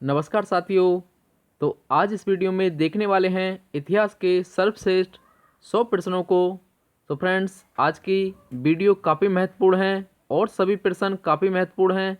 नमस्कार साथियों। तो आज इस वीडियो में देखने वाले हैं इतिहास के सर्वश्रेष्ठ 100 प्रश्नों को। तो फ्रेंड्स, आज की वीडियो काफ़ी महत्वपूर्ण है और सभी प्रश्न काफ़ी महत्वपूर्ण हैं।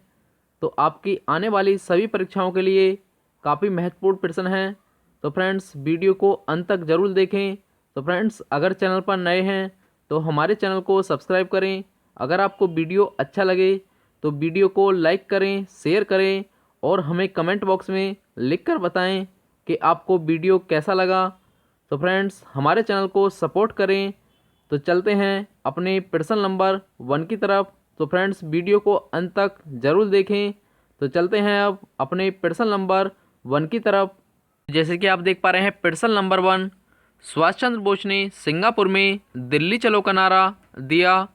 तो आपकी आने वाली सभी परीक्षाओं के लिए काफ़ी महत्वपूर्ण प्रश्न हैं। तो फ्रेंड्स, वीडियो को अंत तक ज़रूर देखें। तो फ्रेंड्स, अगर चैनल पर नए हैं तो हमारे चैनल को सब्सक्राइब करें। अगर आपको वीडियो अच्छा लगे तो वीडियो को लाइक करें, शेयर करें और हमें कमेंट बॉक्स में लिखकर बताएं कि आपको वीडियो कैसा लगा। तो फ्रेंड्स, हमारे चैनल को सपोर्ट करें। तो चलते हैं अपने प्रश्न नंबर 1 की तरफ। तो फ्रेंड्स, वीडियो को अंत तक ज़रूर देखें। तो चलते हैं अब अपने प्रश्न नंबर 1 की तरफ। जैसे कि आप देख पा रहे हैं, प्रश्न नंबर 1, सुभाष चंद्र बोस ने सिंगापुर में दिल्ली चलो का नारा दिया।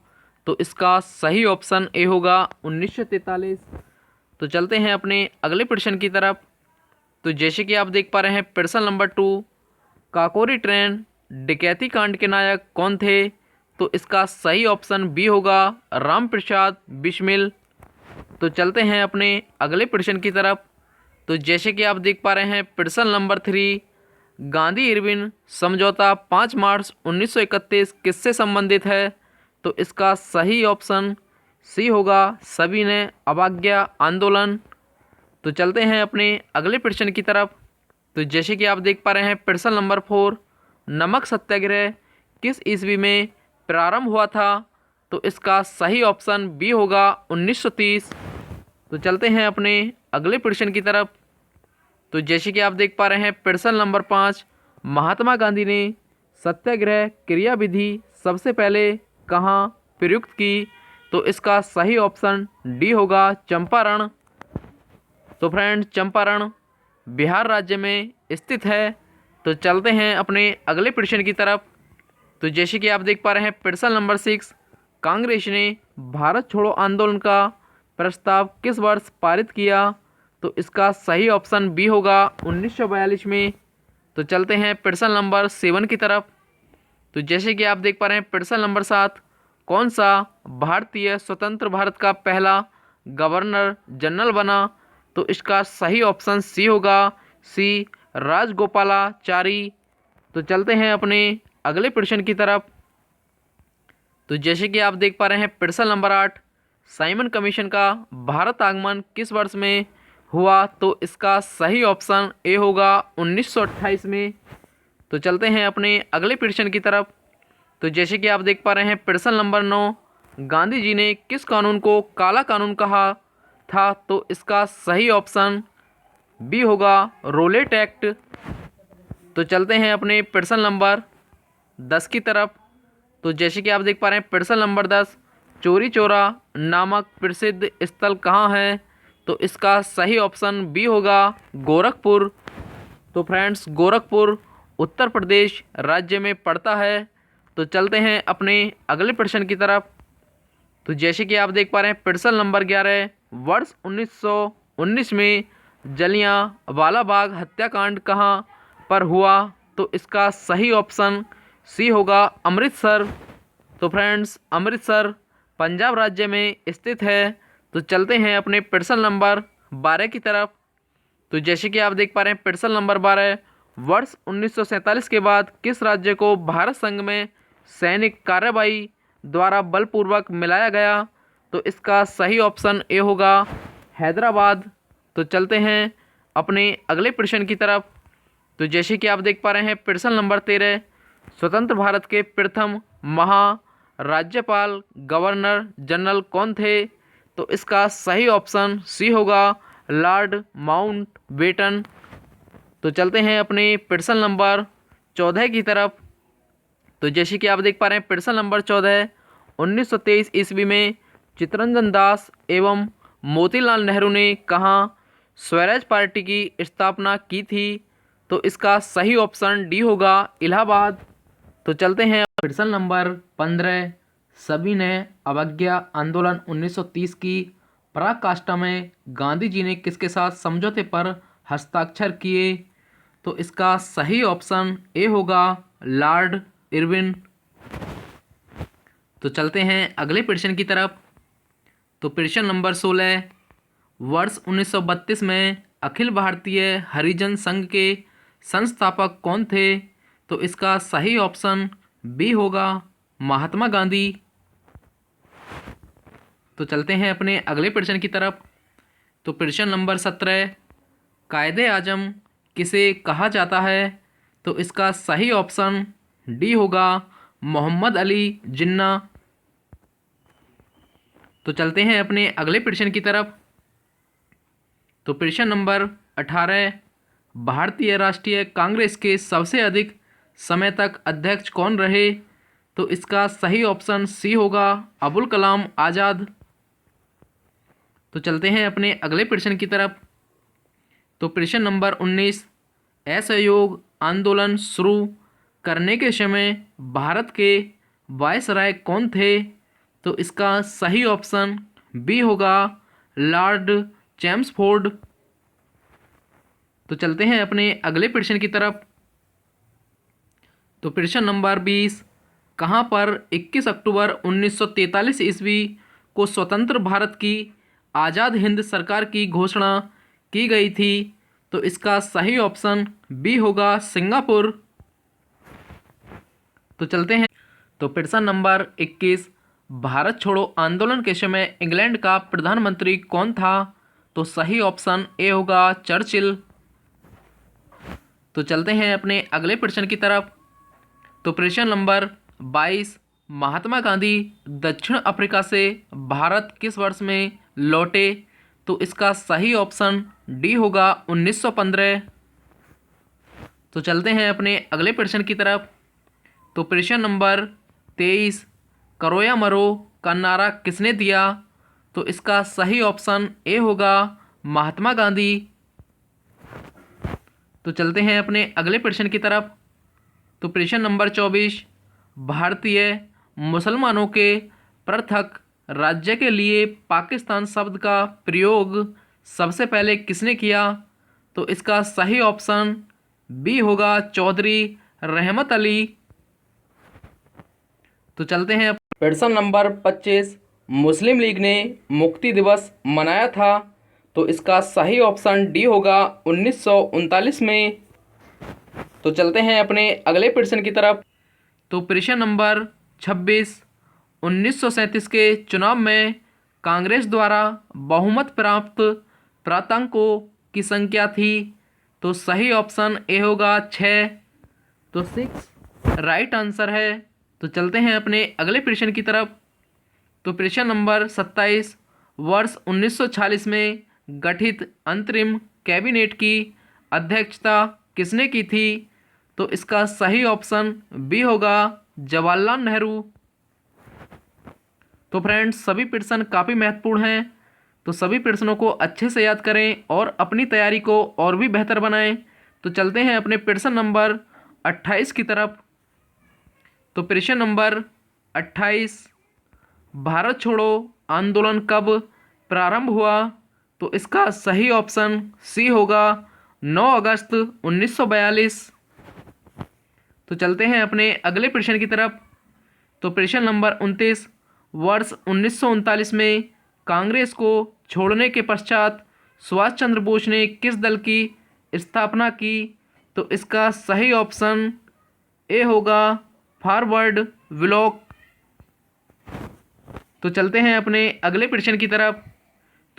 तो इसका सही ऑप्शन ए होगा 1943। तो चलते हैं अपने अगले प्रश्न की तरफ। तो जैसे कि आप देख पा रहे हैं, प्रश्न नंबर 2, काकोरी ट्रेन डकैती कांड के नायक कौन थे। तो इसका सही ऑप्शन बी होगा राम प्रसाद बिस्मिल। तो चलते हैं अपने अगले प्रश्न की तरफ। तो जैसे कि आप देख पा रहे हैं, प्रश्न नंबर 3, गांधी इरविन समझौता 5 मार्च 1931 किससे संबंधित है। तो इसका सही ऑप्शन सी होगा सविनय अवज्ञा आंदोलन। तो चलते हैं अपने अगले प्रश्न की तरफ। तो जैसे कि आप देख पा रहे हैं, प्रश्न नंबर 4, नमक सत्याग्रह किस ईस्वी में प्रारंभ हुआ था। तो इसका सही ऑप्शन बी होगा 1930। तो चलते हैं अपने अगले प्रश्न की तरफ। तो जैसे कि आप देख पा रहे हैं, प्रश्न नंबर 5, महात्मा गांधी ने सत्याग्रह क्रियाविधि सबसे पहले कहाँ प्रयुक्त की। तो इसका सही ऑप्शन डी होगा चंपारण। तो फ्रेंड्स, चंपारण बिहार राज्य में स्थित है। तो चलते हैं अपने अगले प्रश्न की तरफ। तो जैसे कि आप देख पा रहे हैं, प्रश्न नंबर 6, कांग्रेस ने भारत छोड़ो आंदोलन का प्रस्ताव किस वर्ष पारित किया। तो इसका सही ऑप्शन बी होगा 1942 में। तो चलते हैं प्रश्न नंबर 7 की तरफ। तो जैसे कि आप देख पा रहे हैं, प्रश्न नंबर 7, कौन सा भारतीय स्वतंत्र भारत का पहला गवर्नर जनरल बना। तो इसका सही ऑप्शन सी होगा सी राजगोपालाचारी। तो चलते हैं अपने अगले प्रश्न की तरफ। तो जैसे कि आप देख पा रहे हैं, प्रश्न नंबर 8, साइमन कमीशन का भारत आगमन किस वर्ष में हुआ। तो इसका सही ऑप्शन ए होगा 1928 में। तो चलते हैं अपने अगले प्रश्न की तरफ। तो जैसे कि आप देख पा रहे हैं, प्रश्न नंबर 9, गांधी जी ने किस कानून को काला कानून कहा था। तो इसका सही ऑप्शन बी होगा रोलेट एक्ट। तो चलते हैं अपने प्रश्न नंबर 10 की तरफ। तो जैसे कि आप देख पा रहे हैं, प्रश्न नंबर 10, चौरी चौरा नामक प्रसिद्ध स्थल कहाँ है। तो इसका सही ऑप्शन बी होगा गोरखपुर। तो फ्रेंड्स, गोरखपुर उत्तर प्रदेश राज्य में पड़ता है। तो चलते हैं अपने अगले प्रश्न की तरफ। तो जैसे कि आप देख पा रहे हैं, प्रश्न नंबर 11, वर्ष 1919 में जलियांवाला बाग हत्याकांड कहाँ पर हुआ। तो इसका सही ऑप्शन सी होगा अमृतसर। तो फ्रेंड्स, अमृतसर पंजाब राज्य में स्थित है। तो चलते हैं अपने प्रश्न नंबर 12 की तरफ। तो जैसे कि आप देख पा रहे हैं, प्रश्न नंबर 12, वर्ष 1947 के बाद किस राज्य को भारत संघ में सैनिक कार्रवाई द्वारा बलपूर्वक मिलाया गया। तो इसका सही ऑप्शन ए होगा हैदराबाद। तो चलते हैं अपने अगले प्रश्न की तरफ। तो जैसे कि आप देख पा रहे हैं, प्रश्न नंबर 13, स्वतंत्र भारत के प्रथम महाराज्यपाल गवर्नर जनरल कौन थे। तो इसका सही ऑप्शन सी होगा लॉर्ड माउंटबेटन। तो चलते हैं अपने प्रश्न नंबर 14 की तरफ। तो जैसे कि आप देख पा रहे हैं, प्रश्न नंबर 14, 1923 ईस्वी में चित्तरंजन दास एवं मोतीलाल नेहरू ने कहाँ स्वराज पार्टी की स्थापना की थी। तो इसका सही ऑप्शन डी होगा इलाहाबाद। तो चलते हैं प्रश्न नंबर 15, सविनय अवज्ञा आंदोलन 1930 की पराकाष्ठा में गांधी जी ने किसके साथ समझौते पर हस्ताक्षर किए। तो इसका सही ऑप्शन ए होगा लॉर्ड इरविन। तो चलते हैं अगले प्रश्न की तरफ। तो प्रश्न नंबर 16, वर्ष 1932 में अखिल भारतीय हरिजन संघ के संस्थापक कौन थे? तो इसका सही ऑप्शन बी होगा महात्मा गांधी। तो चलते हैं अपने अगले प्रश्न की तरफ। तो प्रश्न नंबर 17, कायदे आजम किसे कहा जाता है? तो इसका सही ऑप्शन डी होगा मोहम्मद अली जिन्ना। तो चलते हैं अपने अगले प्रश्न की तरफ। तो प्रश्न नंबर 18, भारतीय राष्ट्रीय कांग्रेस के सबसे अधिक समय तक अध्यक्ष कौन रहे? तो इसका सही ऑप्शन सी होगा अबुल कलाम आज़ाद। तो चलते हैं अपने अगले प्रश्न की तरफ। तो प्रश्न नंबर 19, असहयोग आंदोलन शुरू करने के समय भारत के वायसराय कौन थे? तो इसका सही ऑप्शन बी होगा लॉर्ड चैम्सफोर्ड। तो चलते हैं अपने अगले प्रश्न की तरफ। तो प्रश्न नंबर 20, कहाँ पर 21 अक्टूबर 1943 ईस्वी को स्वतंत्र भारत की आज़ाद हिंद सरकार की घोषणा की गई थी? तो इसका सही ऑप्शन बी होगा सिंगापुर। तो चलते हैं। तो प्रश्न नंबर 21, भारत छोड़ो आंदोलन के समय इंग्लैंड का प्रधानमंत्री कौन था? तो सही ऑप्शन ए होगा चर्चिल। तो चलते हैं अपने अगले प्रश्न की तरफ। तो प्रश्न नंबर 22, महात्मा गांधी दक्षिण अफ्रीका से भारत किस वर्ष में लौटे? तो इसका सही ऑप्शन डी होगा 1915। तो चलते हैं अपने अगले प्रश्न की तरफ। तो प्रश्न नंबर 23, करो या मरो का नारा किसने दिया? तो इसका सही ऑप्शन ए होगा महात्मा गांधी। तो चलते हैं अपने अगले प्रश्न की तरफ। तो प्रश्न नंबर 24, भारतीय मुसलमानों के पृथक राज्य के लिए पाकिस्तान शब्द का प्रयोग सबसे पहले किसने किया? तो इसका सही ऑप्शन बी होगा चौधरी रहमत अली। तो चलते हैं प्रश्न नंबर 25, मुस्लिम लीग ने मुक्ति दिवस मनाया था? तो इसका सही ऑप्शन डी होगा 1939 में। तो चलते हैं अपने अगले प्रश्न की तरफ। तो प्रश्न नंबर 26, 1937 के चुनाव में कांग्रेस द्वारा बहुमत प्राप्त प्रांतों की संख्या थी? तो सही ऑप्शन ए होगा 6। तो 6 राइट आंसर है। तो चलते हैं अपने अगले प्रश्न की तरफ। तो प्रश्न नंबर 27, वर्ष 1946 में गठित अंतरिम कैबिनेट की अध्यक्षता किसने की थी? तो इसका सही ऑप्शन बी होगा जवाहरलाल नेहरू। तो फ्रेंड्स, सभी प्रश्न काफ़ी महत्वपूर्ण हैं, तो सभी प्रश्नों को अच्छे से याद करें और अपनी तैयारी को और भी बेहतर बनाएं। तो चलते हैं अपने प्रश्न नंबर 28 की तरफ। तो प्रश्न नंबर 28, भारत छोड़ो आंदोलन कब प्रारंभ हुआ? तो इसका सही ऑप्शन सी होगा 9 अगस्त 1942। तो चलते हैं अपने अगले प्रश्न की तरफ। तो प्रश्न नंबर 29, वर्ष 1939 में कांग्रेस को छोड़ने के पश्चात सुभाष चंद्र बोस ने किस दल की स्थापना की? तो इसका सही ऑप्शन ए होगा फॉरवर्ड ब्लॉक। तो चलते हैं अपने अगले प्रश्न की तरफ।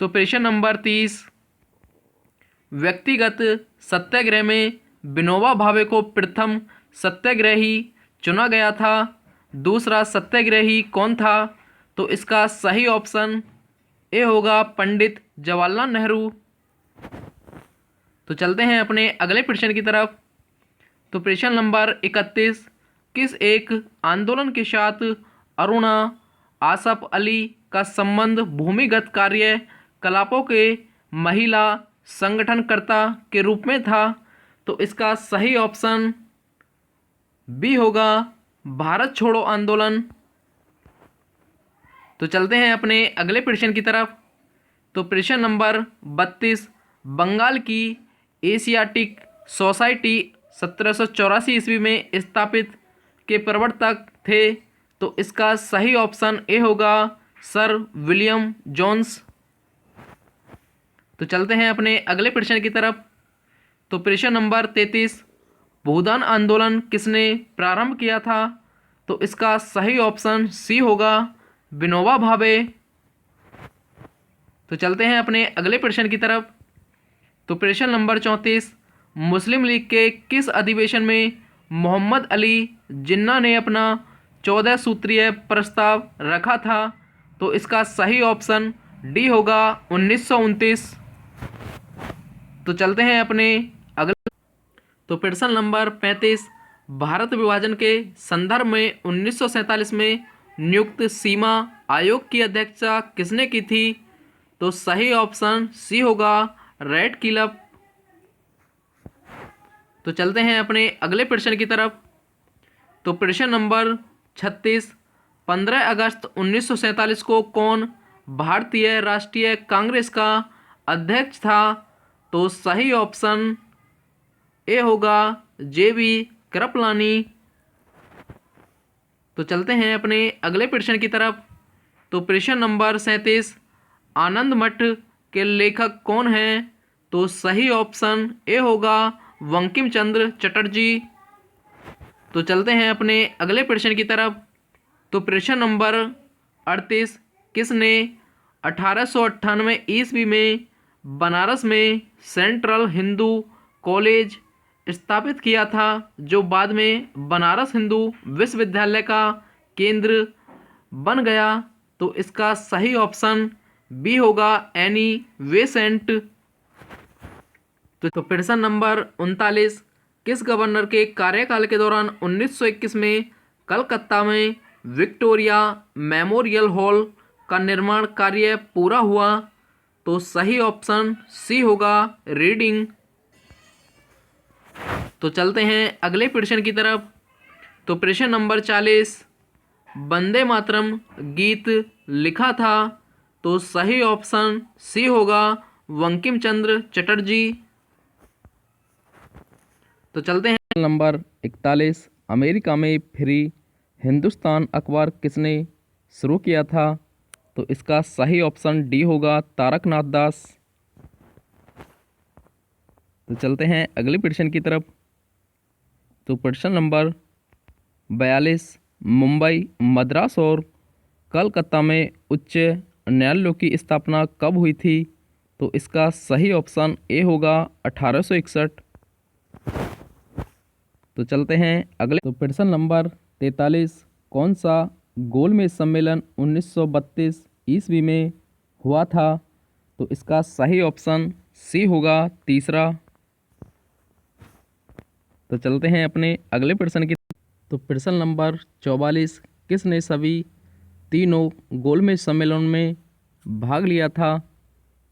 तो प्रश्न नंबर 30, व्यक्तिगत सत्याग्रह में विनोबा भावे को प्रथम सत्याग्रही चुना गया था? दूसरा सत्याग्रही कौन था? तो इसका सही ऑप्शन ए होगा पंडित जवाहरलाल नेहरू। तो चलते हैं अपने अगले प्रश्न की तरफ। तो प्रश्न नंबर 31, किस एक आंदोलन के साथ अरुणा आसफ अली का संबंध भूमिगत कार्यकलापों के महिला संगठनकर्ता के रूप में था? तो इसका सही ऑप्शन बी होगा भारत छोड़ो आंदोलन। तो चलते हैं अपने अगले प्रश्न की तरफ। तो प्रश्न नंबर 32, बंगाल की एशियाटिक सोसाइटी 1784 ईस्वी में स्थापित के प्रवर्तक थे? तो इसका सही ऑप्शन ए होगा सर विलियम जोन्स। तो तो चलते हैं अपने अगले प्रश्न की तरफ। तो प्रश्न नंबर 33, भूदान आंदोलन किसने प्रारंभ किया था? तो इसका सही ऑप्शन सी होगा, विनोबा भावे। तो चलते हैं अपने अगले प्रश्न की तरफ। तो प्रश्न नंबर 34, मुस्लिम लीग के किस अधिवेशन में मोहम्मद अली जिन्ना ने अपना 14 सूत्रीय प्रस्ताव रखा था? तो इसका सही ऑप्शन डी होगा, 1929। तो चलते हैं अपने अगले। तो प्रश्न नंबर 35, भारत विभाजन के संदर्भ में 1947 में नियुक्त सीमा आयोग की अध्यक्षता किसने की थी? तो सही ऑप्शन सी होगा, रैडक्लिफ। तो चलते हैं अपने अगले प्रश्न की तरफ। तो प्रश्न नंबर 36, 15 अगस्त 1947 को कौन भारतीय राष्ट्रीय कांग्रेस का अध्यक्ष था? तो सही ऑप्शन ए होगा, JV कृपलानी। तो चलते हैं अपने अगले प्रश्न की तरफ। तो प्रश्न नंबर 37, आनंद मठ के लेखक कौन हैं? तो सही ऑप्शन ए होगा, बंकिम चंद्र चटर्जी। तो चलते हैं अपने अगले प्रश्न की तरफ। तो प्रश्न नंबर 38, किसने 1898 ईस्वी में बनारस में सेंट्रल हिंदू कॉलेज स्थापित किया था, जो बाद में बनारस हिंदू विश्वविद्यालय का केंद्र बन गया? तो इसका सही ऑप्शन बी होगा, एनी बेसेंट। तो प्रश्न नंबर 39, किस गवर्नर के कार्यकाल के दौरान 1921 में कलकत्ता में विक्टोरिया मेमोरियल हॉल का निर्माण कार्य पूरा हुआ? तो सही ऑप्शन सी होगा, रीडिंग। तो चलते हैं अगले प्रश्न की तरफ। तो प्रश्न नंबर 40, वंदे मातरम गीत लिखा था? तो सही ऑप्शन सी होगा, बंकिम चंद्र चटर्जी। तो चलते हैं नंबर 41, अमेरिका में फ्री हिंदुस्तान अखबार किसने शुरू किया था? तो इसका सही ऑप्शन डी होगा, तारकनाथ दास। तो चलते हैं अगले प्रश्न की तरफ। तो प्रश्न नंबर 42, मुंबई, मद्रास और कलकत्ता में उच्च न्यायालयों की स्थापना कब हुई थी? तो इसका सही ऑप्शन ए होगा, 1861। तो चलते हैं अगले। तो प्रश्न नंबर 43, कौन सा गोलमेज सम्मेलन 1932 ईस्वी में हुआ था? तो इसका सही ऑप्शन सी होगा, तीसरा। तो चलते हैं अपने अगले प्रश्न की। तो प्रश्न नंबर 44, किसने सभी तीनों गोलमेज सम्मेलन में भाग लिया था?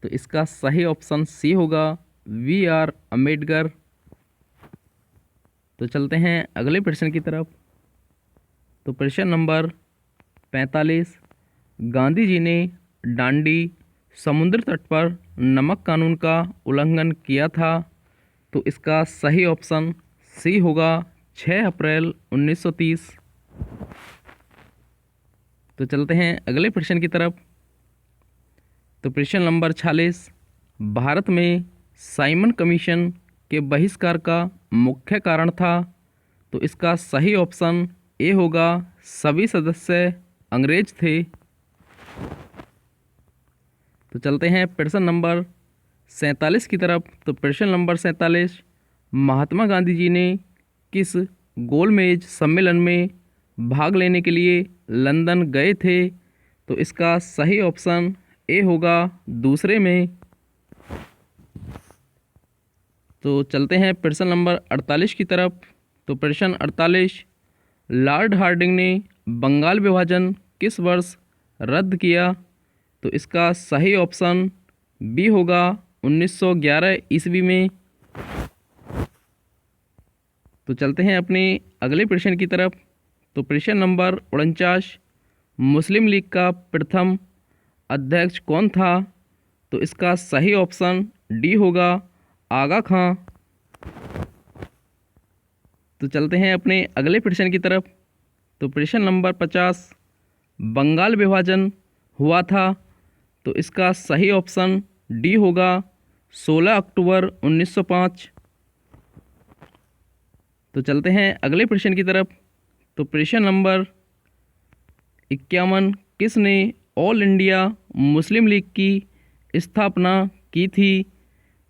तो इसका सही ऑप्शन सी होगा, VR अम्बेडकर। तो चलते हैं अगले प्रश्न की तरफ। तो प्रश्न नंबर 45, गांधी जी ने डांडी समुद्र तट पर नमक कानून का उल्लंघन किया था? तो इसका सही ऑप्शन सी होगा, 6 अप्रैल 1930। तो चलते हैं अगले प्रश्न की तरफ। तो प्रश्न नंबर 46, भारत में साइमन कमीशन के बहिष्कार का मुख्य कारण था? तो इसका सही ऑप्शन ए होगा, सभी सदस्य अंग्रेज थे। तो चलते हैं प्रश्न नंबर 47 की तरफ। तो प्रश्न नंबर 47, महात्मा गांधी जी ने किस गोलमेज सम्मेलन में भाग लेने के लिए लंदन गए थे? तो इसका सही ऑप्शन ए होगा, दूसरे में। तो चलते हैं प्रश्न नंबर 48 की तरफ। तो प्रश्न 48, लॉर्ड हार्डिंग ने बंगाल विभाजन किस वर्ष रद्द किया? तो इसका सही ऑप्शन बी होगा, 1911 ईस्वी में। तो चलते हैं अपने अगले प्रश्न की तरफ। तो प्रश्न नंबर 49, मुस्लिम लीग का प्रथम अध्यक्ष कौन था? तो इसका सही ऑप्शन डी होगा, आगा खां। तो चलते हैं अपने अगले प्रश्न की तरफ। तो प्रश्न नंबर 50, बंगाल विभाजन हुआ था? तो इसका सही ऑप्शन डी होगा, 16 अक्टूबर 1905। तो चलते हैं अगले प्रश्न की तरफ। तो प्रश्न नंबर 51, किसने ऑल इंडिया मुस्लिम लीग की स्थापना की थी?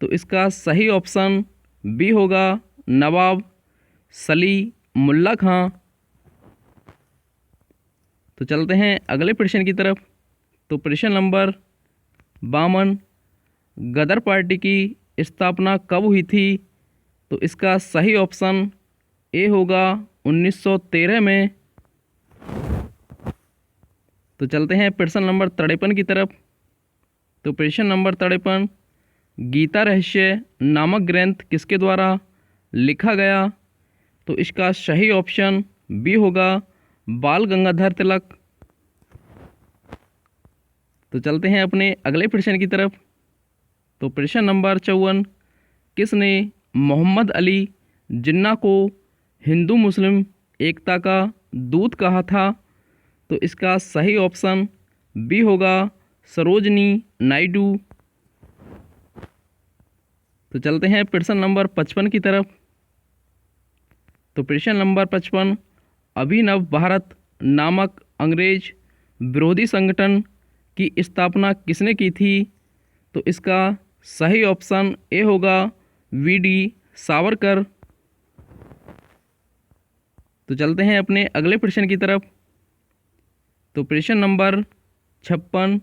तो इसका सही ऑप्शन बी होगा नवाब सलीमुल्लाह खां। तो चलते हैं अगले प्रश्न की तरफ। तो प्रश्न नंबर 52, गदर पार्टी की स्थापना कब हुई थी? तो इसका सही ऑप्शन ए होगा 1913 में। तो चलते हैं प्रश्न नंबर 53 की तरफ। तो प्रश्न नंबर 53, गीता रहस्य नामक ग्रंथ किसके द्वारा लिखा गया? तो इसका सही ऑप्शन बी होगा बाल गंगाधर तिलक। तो चलते हैं अपने अगले प्रश्न की तरफ। तो प्रश्न नंबर 54, किसने मोहम्मद अली जिन्ना को हिंदू मुस्लिम एकता का दूत कहा था? तो इसका सही ऑप्शन बी होगा सरोजनी नायडू। तो चलते हैं प्रश्न नंबर 55 की तरफ। तो प्रश्न नंबर 55, अभिनव भारत नामक अंग्रेज विरोधी संगठन की स्थापना किसने की थी? तो इसका सही ऑप्शन ए होगा वी.डी. सावरकर। तो चलते हैं अपने अगले प्रश्न की तरफ। तो प्रश्न नंबर 56,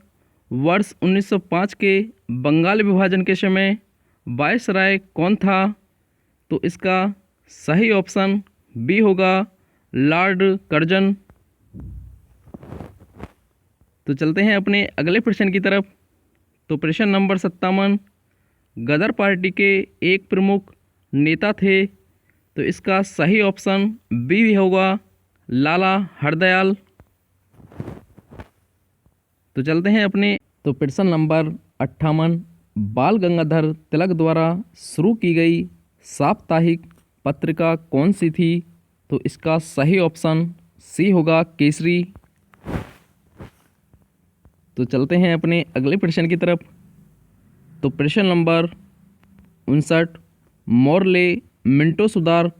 वर्ष 1905 के बंगाल विभाजन के समय वायसराय कौन था? तो इसका सही ऑप्शन बी होगा लॉर्ड कर्जन। तो चलते हैं अपने अगले प्रश्न की तरफ। तो प्रश्न नंबर 57, गदर पार्टी के एक प्रमुख नेता थे। तो इसका सही ऑप्शन बी होगा लाला हरदयाल। तो चलते हैं अपने। तो प्रश्न नंबर 58, बाल गंगाधर तिलक द्वारा शुरू की गई साप्ताहिक पत्रिका कौन सी थी? तो इसका सही ऑप्शन सी होगा केसरी। तो चलते हैं अपने अगले प्रश्न की तरफ। तो प्रश्न नंबर 59, मोरले मिंटो सुधार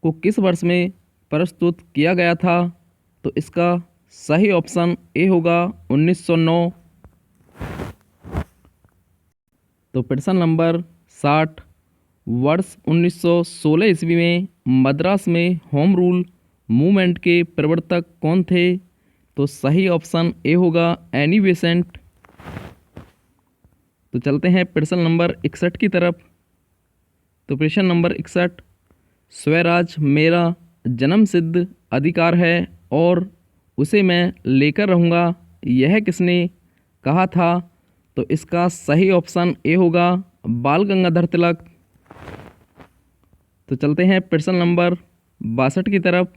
को किस वर्ष में प्रस्तुत किया गया था? तो इसका सही ऑप्शन ए होगा 1909। तो प्रश्न नंबर 60, वर्ष 1916 ईस्वी में मद्रास में होम रूल मूवमेंट के प्रवर्तक कौन थे? तो सही ऑप्शन ए होगा एनी बेसेंट। तो चलते हैं प्रश्न नंबर 61 की तरफ। तो प्रश्न नंबर 61, स्वराज मेरा जन्मसिद्ध अधिकार है और उसे मैं लेकर रहूँगा, यह किसने कहा था? तो इसका सही ऑप्शन ए होगा बाल गंगाधर तिलक। तो चलते हैं प्रश्न नंबर 62 की तरफ।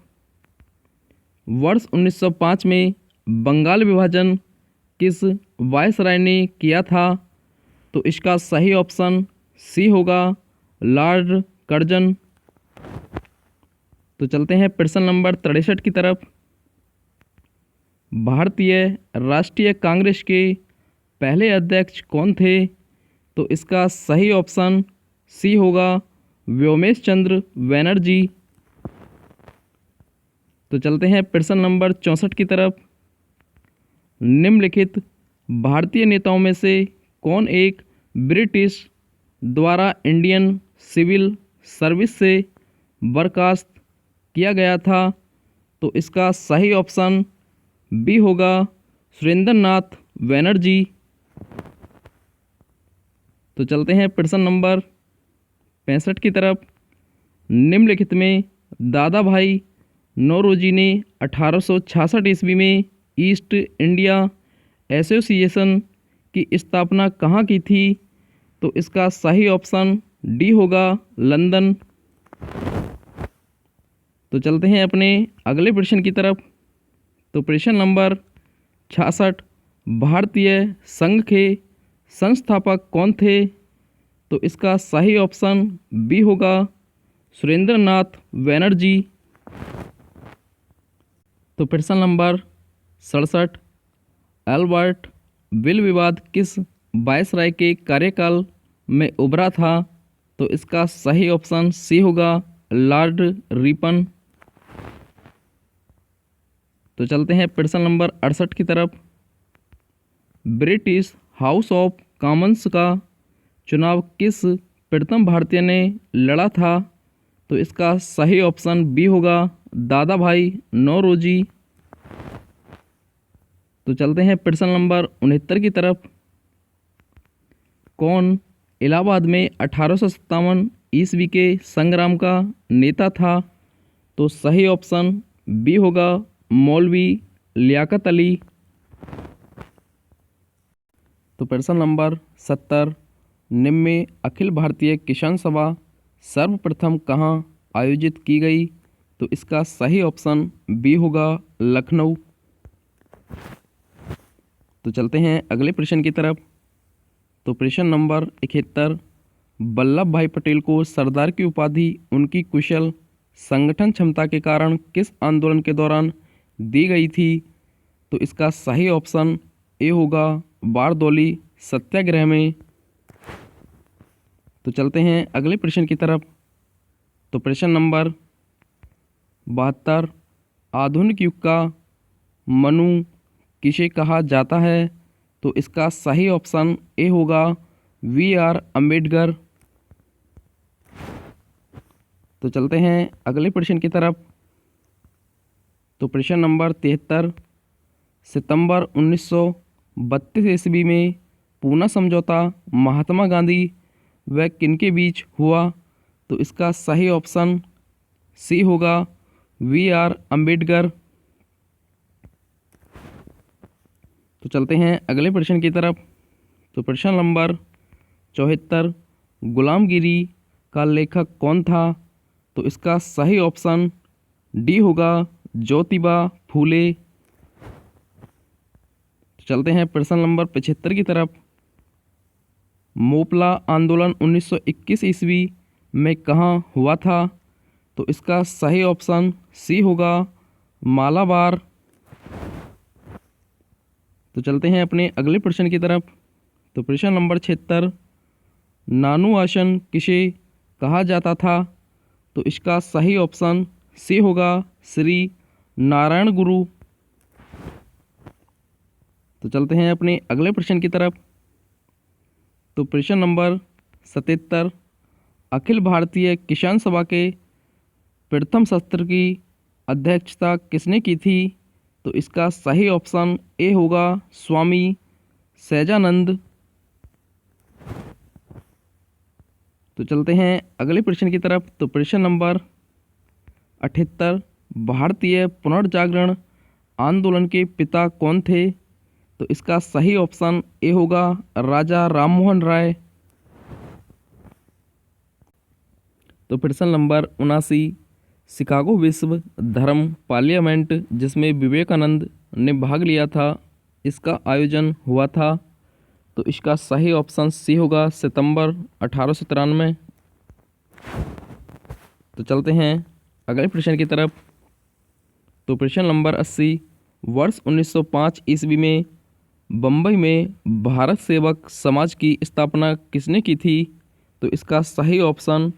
वर्ष 1905 में बंगाल विभाजन किस वायसराय ने किया था? तो इसका सही ऑप्शन सी होगा लॉर्ड कर्जन। तो चलते हैं प्रश्न नंबर 63 की तरफ। भारतीय राष्ट्रीय कांग्रेस के पहले अध्यक्ष कौन थे? तो इसका सही ऑप्शन सी होगा व्योमेश चंद्र बनर्जी। तो चलते हैं प्रश्न नंबर 64 की तरफ। निम्नलिखित भारतीय नेताओं में से कौन एक ब्रिटिश द्वारा इंडियन सिविल सर्विस से बर्खास्त किया गया था? तो इसका सही ऑप्शन बी होगा सुरेंद्र नाथ बनर्जी। तो चलते हैं प्रश्न नंबर 65 की तरफ। निम्नलिखित में दादा भाई नौरोजी ने 1866 ईस्वी में ईस्ट इंडिया एसोसिएशन की स्थापना कहाँ की थी? तो इसका सही ऑप्शन डी होगा लंदन। तो चलते हैं अपने अगले प्रश्न की तरफ। तो प्रश्न नंबर 66, भारतीय संघ के संस्थापक कौन थे? तो इसका सही ऑप्शन बी होगा सुरेंद्र नाथ बनर्जी। तो प्रश्न नंबर 67, एल्बर्ट विल विवाद किस वायसराय के कार्यकाल में उभरा था, तो इसका सही ऑप्शन सी होगा लॉर्ड रिपन। तो चलते हैं प्रश्न नंबर 68 की तरफ। ब्रिटिश हाउस ऑफ कॉमन्स का चुनाव किस प्रथम भारतीय ने लड़ा था? तो इसका सही ऑप्शन बी होगा दादा भाई नौरोजी। तो चलते हैं प्रश्न नंबर 69 की तरफ। कौन इलाहाबाद में 1857 ईस्वी के संग्राम का नेता था? तो सही ऑप्शन बी होगा मौलवी लियाकत अली। तो प्रश्न नंबर 70। निम्न में अखिल भारतीय किसान सभा सर्वप्रथम कहाँ आयोजित की गई? तो इसका सही ऑप्शन बी होगा लखनऊ। तो चलते हैं अगले प्रश्न की तरफ। तो प्रश्न नंबर 71। वल्लभ भाई पटेल को सरदार की उपाधि उनकी कुशल संगठन क्षमता के कारण किस आंदोलन के दौरान दी गई थी? तो इसका सही ऑप्शन ए होगा बारदौली सत्याग्रह में। तो चलते हैं अगले प्रश्न की तरफ। तो प्रश्न नंबर 72। आधुनिक युग का मनु किसे कहा जाता है? तो इसका सही ऑप्शन ए होगा वी.आर. अम्बेडकर। तो चलते हैं अगले प्रश्न की तरफ। तो प्रश्न नंबर 73। सितंबर 1932 ईस्वी में पूना समझौता महात्मा गांधी व किनके बीच हुआ? तो इसका सही ऑप्शन सी होगा वी.आर. अम्बेडकर। तो चलते हैं अगले प्रश्न की तरफ। तो प्रश्न नंबर 74। गुलामगिरी का लेखक कौन था? तो इसका सही ऑप्शन डी होगा ज्योतिबा फूले। तो चलते हैं प्रश्न नंबर 75 की तरफ। मोपला आंदोलन 1921 ईस्वी में कहाँ हुआ था? तो इसका सही ऑप्शन सी होगा मालाबार। तो चलते हैं अपने अगले प्रश्न की तरफ। तो प्रश्न नंबर 76। नानू आसन किसे कहा जाता था? तो इसका सही ऑप्शन सी होगा श्री नारायण गुरु। तो चलते हैं अपने अगले प्रश्न की तरफ। तो प्रश्न नंबर 77। अखिल भारतीय किसान सभा के प्रथम सत्र की अध्यक्षता किसने की थी? तो इसका सही ऑप्शन ए होगा स्वामी सहजानंद। तो चलते हैं अगले प्रश्न की तरफ। तो प्रश्न नंबर 78। भारतीय पुनर्जागरण आंदोलन के पिता कौन थे? तो इसका सही ऑप्शन ए होगा राजा राममोहन राय। तो प्रश्न नंबर 79। शिकागो विश्व धर्म पार्लियामेंट जिसमें विवेकानंद ने भाग लिया था, इसका आयोजन हुआ था? तो इसका सही ऑप्शन सी होगा सितंबर 1893। तो चलते हैं अगले प्रश्न की तरफ। तो प्रश्न नंबर 80। वर्ष 1905 ईस्वी में बम्बई में भारत सेवक समाज की स्थापना किसने की थी? तो इसका सही ऑप्शन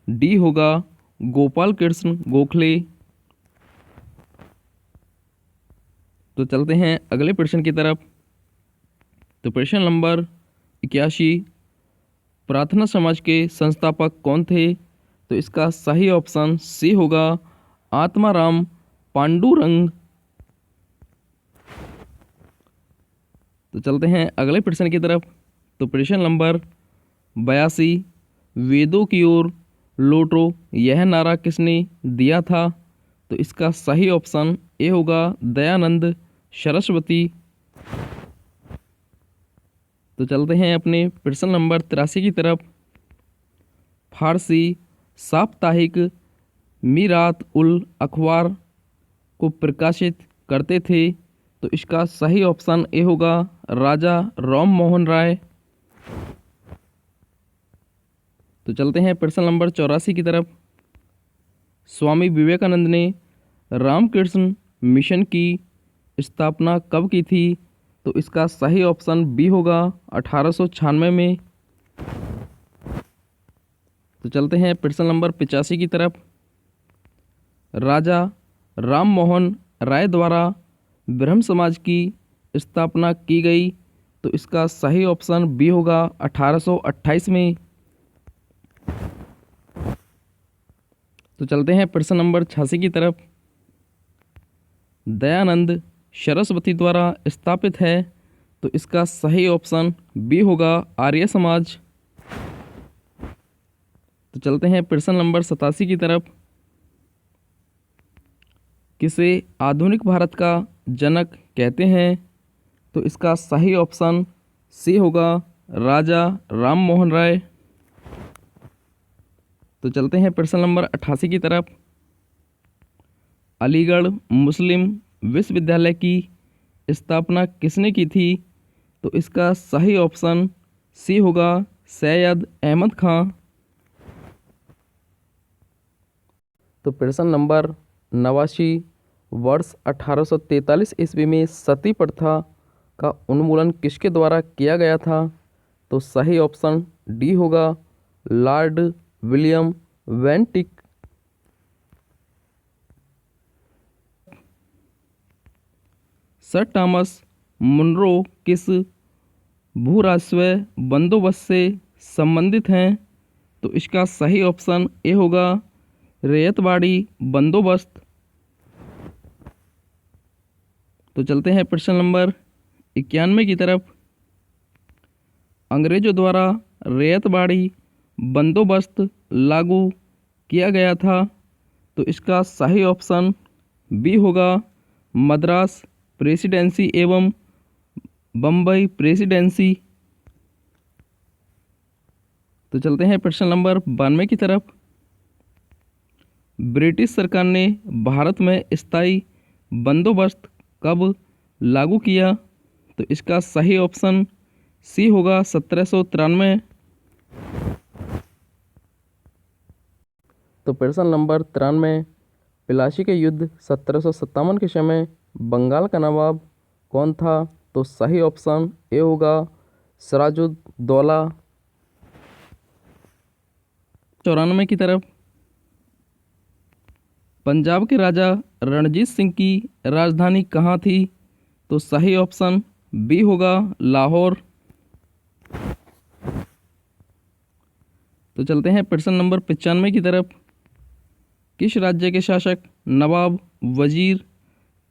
डी होगा गोपाल कृष्ण गोखले। तो चलते हैं अगले प्रश्न की तरफ। तो प्रश्न नंबर 81। प्रार्थना समाज के संस्थापक कौन थे? तो इसका सही ऑप्शन सी होगा आत्माराम पांडुरंग। तो चलते हैं अगले प्रश्न की तरफ। तो प्रश्न नंबर 82। वेदों की ओर लौटो यह नारा किसने दिया था? तो इसका सही ऑप्शन ए होगा दयानंद सरस्वती। तो चलते हैं अपने प्रश्न नंबर 83 की तरफ। फारसी साप्ताहिक मीरात उल अखबार को प्रकाशित करते थे? तो इसका सही ऑप्शन ए होगा राजा राम मोहन राय। तो चलते हैं प्रश्न नंबर 84 की तरफ। स्वामी विवेकानंद ने रामकृष्ण मिशन की स्थापना कब की थी? तो इसका सही ऑप्शन बी होगा 1896 में। तो चलते हैं प्रश्न नंबर 85 की तरफ। राजा राम मोहन राय द्वारा ब्रह्म समाज की स्थापना की गई, तो इसका सही ऑप्शन बी होगा 1828 में। तो चलते हैं प्रश्न नंबर 86 की तरफ। दयानंद सरस्वती द्वारा स्थापित है, तो इसका सही ऑप्शन बी होगा आर्य समाज। तो चलते हैं प्रश्न नंबर 87 की तरफ। किसे आधुनिक भारत का जनक कहते हैं, तो इसका सही ऑप्शन सी होगा राजा राम मोहन राय। तो चलते हैं प्रश्न नंबर 88 की तरफ। अलीगढ़ मुस्लिम विश्वविद्यालय की स्थापना किसने की थी, तो इसका सही ऑप्शन सी होगा सैयद अहमद खां। तो प्रश्न नंबर 89, वर्ष 1843 ईस्वी में सती प्रथा का उन्मूलन किसके द्वारा किया गया था, तो सही ऑप्शन डी होगा Lord William Bentinck. Sir Thomas Munro किस भूराजस्व बंदोबस्त से संबंधित हैं, तो इसका सही ऑप्शन ए होगा रैयतवाड़ी बंदोबस्त। तो चलते हैं प्रश्न नंबर 91 की तरफ। अंग्रेजों द्वारा रैयतवाड़ी बंदोबस्त लागू किया गया था, तो इसका सही ऑप्शन बी होगा मद्रास प्रेसिडेंसी एवं बम्बई प्रेसिडेंसी। तो चलते हैं प्रश्न नंबर 92 की तरफ। ब्रिटिश सरकार ने भारत में स्थायी बंदोबस्त कब लागू किया, तो इसका सही ऑप्शन सी होगा 1793। तो प्रश्न नंबर 93, प्लासी के युद्ध 1757 के समय बंगाल का नवाब कौन था, तो सही ऑप्शन ए होगा सिराजुद्दौला। 94 की तरफ। पंजाब के राजा रणजीत सिंह की राजधानी कहाँ थी, तो सही ऑप्शन बी होगा लाहौर। तो चलते हैं प्रश्न नंबर 95 की तरफ। किस राज्य के शासक नवाब वजीर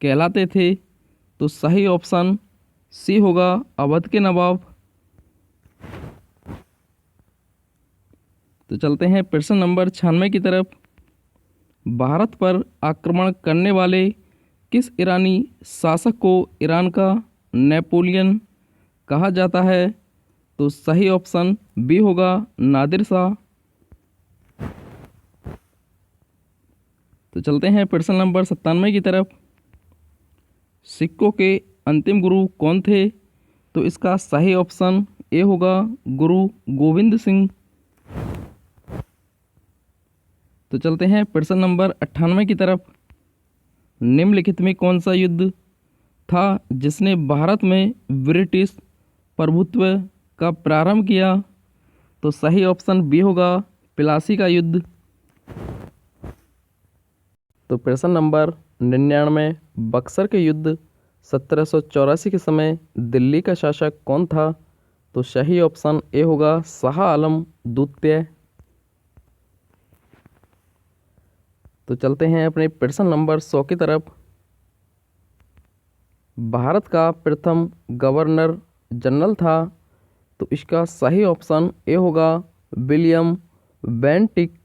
कहलाते थे, तो सही ऑप्शन सी होगा अवध के नवाब। तो चलते हैं प्रश्न नंबर 96 की तरफ। भारत पर आक्रमण करने वाले किस ईरानी शासक को ईरान का नेपोलियन कहा जाता है, तो सही ऑप्शन बी होगा नादिर शाह। तो चलते हैं प्रश्न नंबर 97 की तरफ। सिखों के अंतिम गुरु कौन थे, तो इसका सही ऑप्शन ए होगा गुरु गोविंद सिंह। तो चलते हैं प्रश्न नंबर 98 की तरफ। निम्नलिखित में कौन सा युद्ध था जिसने भारत में ब्रिटिश प्रभुत्व का प्रारंभ किया, तो सही ऑप्शन बी होगा प्लासी का युद्ध। तो प्रश्न नंबर 99, बक्सर के युद्ध 1784 के समय दिल्ली का शासक कौन था, तो सही ऑप्शन ए होगा शाह आलम द्वितीय। तो चलते हैं अपने प्रश्न नंबर 100 की तरफ। भारत का प्रथम गवर्नर जनरल था, तो इसका सही ऑप्शन ए होगा विलियम बेंटिक।